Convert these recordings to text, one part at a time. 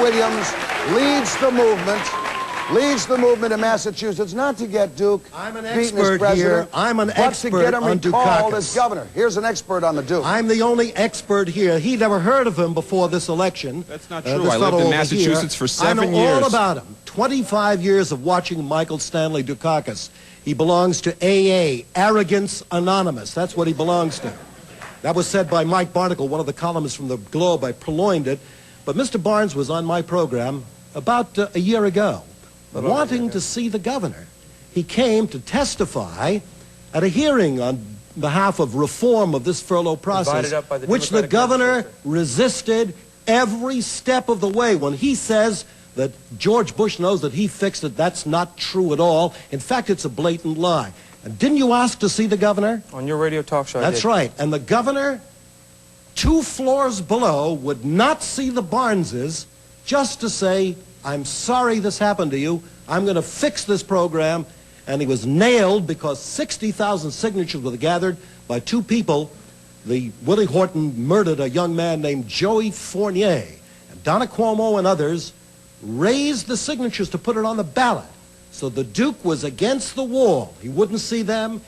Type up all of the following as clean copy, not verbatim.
Williams leads the movement in Massachusetts, not to get Duke I'm an beaten as expert president, here. I'm an but expert to get him on recalled Dukakis. as governor. Here's an expert on the Duke. I'm the only expert here. He never heard of him before this election. That's not true. I lived in Massachusetts for 7 years. I know all about him. 25 years of watching Michael Stanley Dukakis. He belongs to AA, Arrogance Anonymous. That's what he belongs to. That was said by Mike Barnacle, one of the columnists from the Globe. I purloined it. But Mr. Barnes was on my program about a year ago, wanting to see the governor. He came to testify at a hearing on behalf of reform of this furlough process, which the governor resisted every step of the way. When he says that George Bush knows that he fixed it, that's not true at all. In fact, it's a blatant lie. And didn't you ask to see the governor? On your radio talk show, That's right. And the governor, 2 floors below, would not see the Barneses just to say, I'm sorry this happened to you. I'm going to fix this program. And he was nailed because 60,000 signatures were gathered by 2 people. Willie Horton murdered a young man named Joey Fournier. And Donna Cuomo and others raised the signatures to put it on the ballot. So the Duke was against the wall. He wouldn't see them.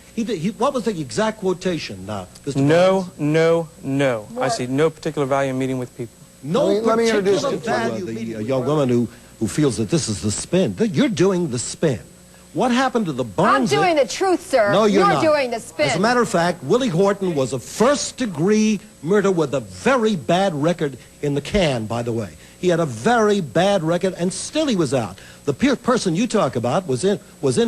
What was the exact quotation, Mr. No, Barnes? no, no. What? I see no particular value in meeting with people. No let me introduce particular value. The young woman who feels that this is the spin. You're doing the spin. What happened to the Barnes? I'm doing the truth, sir. No, you're not. Doing the spin. As a matter of fact, Willie Horton was a first-degree murder with a very bad record in the can, by the way. He had a very bad record, and still he was out. The person you talk about was in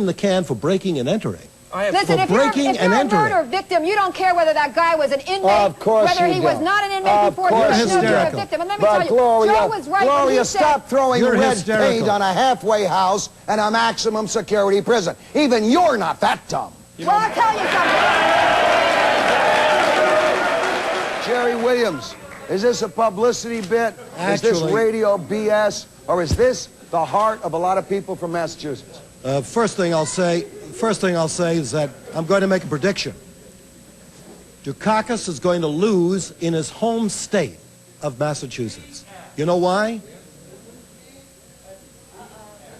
the can for breaking and entering. Listen, if you're a murder victim, you don't care whether that guy was an inmate, of course whether he was not an inmate before. You're a victim. And let me tell you, Joe was right when he said, stop throwing red paint on a halfway house and a maximum security prison. Even you're not that dumb. Well, I'll tell you something. Jerry Williams, is this a publicity bit? Actually, is this radio BS? Or is this the heart of a lot of people from Massachusetts? First thing I'll say is that I'm going to make a prediction. Dukakis is going to lose in his home state of Massachusetts. You know why?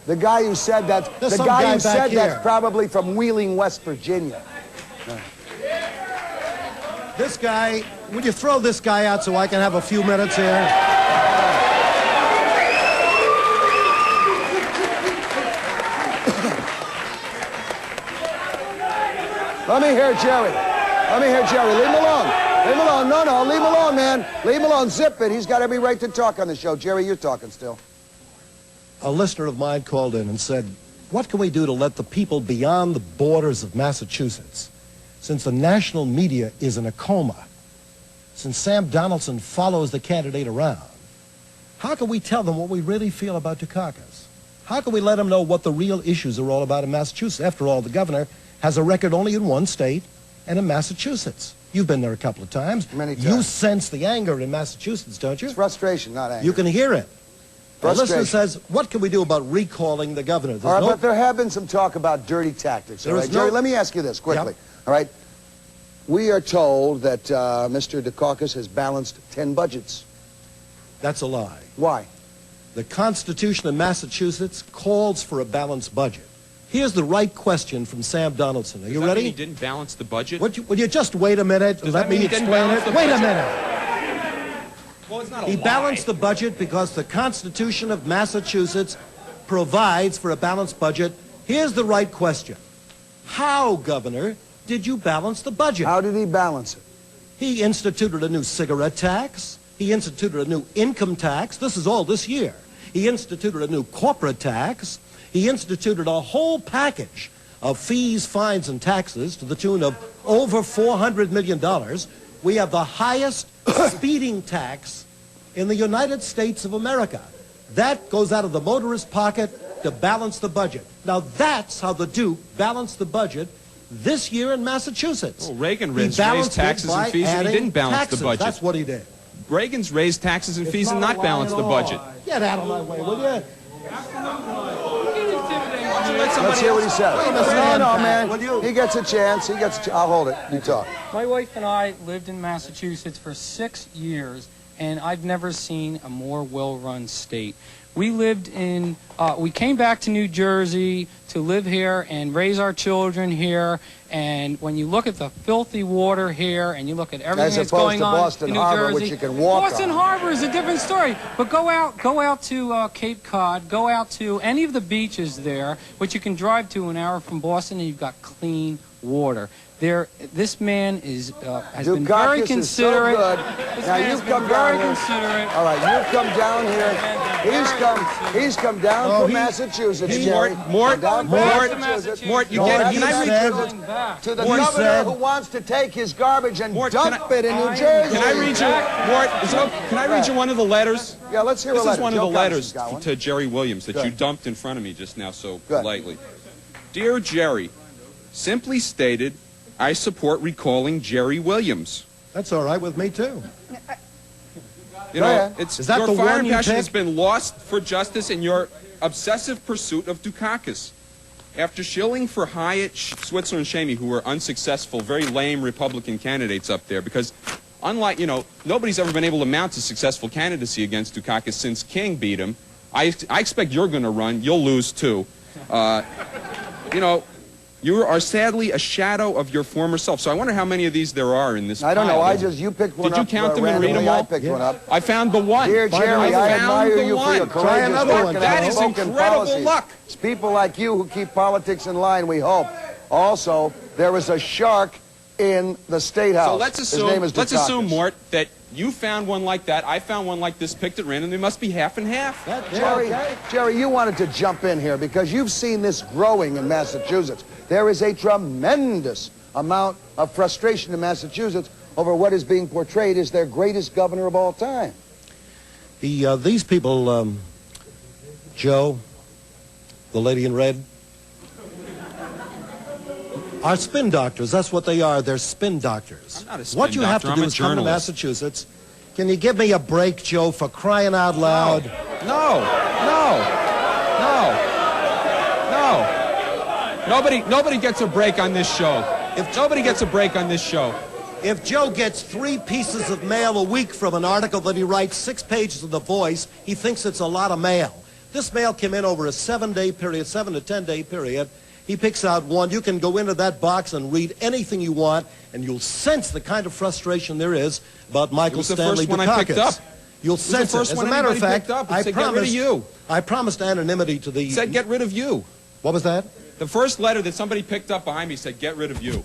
The guy who said that, that's probably from Wheeling, West Virginia. This guy, would you throw this guy out so I can have a few minutes here? Let me hear Jerry. Let me hear Jerry. Leave him alone. Leave him alone. No, leave him alone, man. Leave him alone. Zip it. He's got every right to talk on the show. Jerry, you're talking still. A listener of mine called in and said, what can we do to let the people beyond the borders of Massachusetts, since the national media is in a coma, since Sam Donaldson follows the candidate around, how can we tell them what we really feel about Dukakis? How can we let them know what the real issues are all about in Massachusetts? After all, the governor has a record only in one state, and in Massachusetts. You've been there a couple of times. Many times. You sense the anger in Massachusetts, don't you? It's frustration, not anger. You can hear it. The Frustration. listener says, what can we do about recalling the governor? All right, but there have been some talk about dirty tactics. All right, Jerry, let me ask you this quickly. Yep. All right, we are told that Mr. Dukakis has balanced 10 budgets. That's a lie. Why? The Constitution of Massachusetts calls for a balanced budget. Here's the right question from Sam Donaldson. Are you ready? He didn't balance the budget? Would you just wait a minute and let me explain it? Wait a minute. Well, it's not a He lie. balanced the budget because the Constitution of Massachusetts provides for a balanced budget. Here's the right question. How, Governor, did you balance the budget? How did he balance it? He instituted a new cigarette tax. He instituted a new income tax. This is all this year. He instituted a new corporate tax. He instituted a whole package of fees, fines, and taxes to the tune of over $400 million. We have the highest speeding tax in the United States of America. That goes out of the motorist pocket to balance the budget. Now, that's how the Duke balanced the budget this year in Massachusetts. Well, Reagan raised taxes and fees, and he didn't balance the budget. That's what he did. Reagan's raised taxes and fees and not balanced the budget. Get out of my way, will you? Let's hear what he says. No, man. He gets a chance. I'll hold it. You talk. My wife and I lived in Massachusetts for 6 years, and I've never seen a more well-run state. We came back to New Jersey to live here and raise our children here, and when you look at the filthy water here and you look at everything that's going on in New Jersey, which you can walk Boston on. Harbor is a different story. But go out to Cape Cod, go out to any of the beaches there, which you can drive to an hour from Boston, and you've got clean water. This man has been very considerate. So good. Now you've come down here. All right, you've come down here. He's come down from Massachusetts, Jerry. Mort, you get can I read to the governor who wants to take his garbage and dump it in New Jersey. Can I read you, Mort? Can I read you one of the letters? Yeah, let's hear a letter. This is one of the letters to Jerry Williams that you dumped in front of me just now so politely. Dear Jerry, simply stated, I support recalling Jerry Williams. That's all right with me, too. You know, Is that your the fire one and you passion picked? has been lost for justice in your obsessive pursuit of Dukakis. After shilling for Hyatt, Switzer, and Shamey, who were unsuccessful, very lame Republican candidates up there, because unlike, nobody's ever been able to mount a successful candidacy against Dukakis since King beat him. I expect you're going to run. You'll lose, too. You are sadly a shadow of your former self. So I wonder how many of these there are in this I don't know. pile. You picked one up. Did you count them and read them all? I picked one up. I found the one. Dear Jerry, I admire you for your Try courageous another work one. and That is outspoken incredible policies. luck. It's people like you who keep politics in line, we hope. Also, there is a shark in the State House. So let's His name is assume, Dukakis. Mort, that you found one like that, I found one like this, picked at random. They must be half and half. Jerry, you wanted to jump in here because you've seen this growing in Massachusetts. There is a tremendous amount of frustration in Massachusetts over what is being portrayed as their greatest governor of all time. These people, Joe, the lady in red, are spin doctors. That's what they are. They're spin doctors. I'm not a spin what you have doctor. to do I'm a is come to journalist. Massachusetts. Can you give me a break, Joe, for crying out loud? No. Nobody gets a break on this show. Nobody gets a break on this show. If Joe gets 3 pieces of mail a week from an article that he writes 6 pages of The Voice, he thinks it's a lot of mail. This mail came in over a 7-day period, 7 to 10-day period. He picks out one. You can go into that box and read anything you want, and you'll sense the kind of frustration there is about Michael Stanley Dukakis. It was the first one I picked up. You'll sense it. As a matter of fact, I promised anonymity to the... It said get rid of you. What was that? The first letter that somebody picked up behind me said get rid of you. You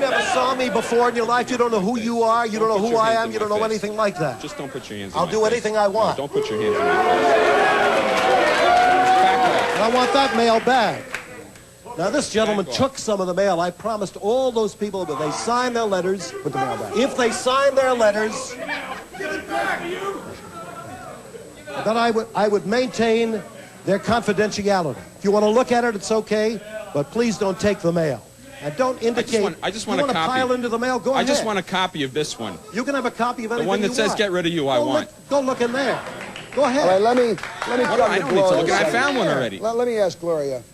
never saw me before in your life. You don't know who you are. You don't know who I am. You don't know anything like that. Just don't put your hands in I'll my do face. anything I want. No, don't put your hands in my face. Back And I want that mail back. Now, this gentleman Back off. took some of the mail. I promised all those people that they signed their letters. Put the mail back. If they signed their letters, that I would maintain their confidentiality. If you want to look at it, it's okay, but please don't take the mail. And don't indicate. I just want you a want to copy. pile into the mail, go I ahead. just want a copy of this one. You can have a copy of anything The one that you says want. get rid of you, I want. Go look in there. Go ahead. All right, let me come I to don't need to Gloria. look. I found one already. Let me ask Gloria.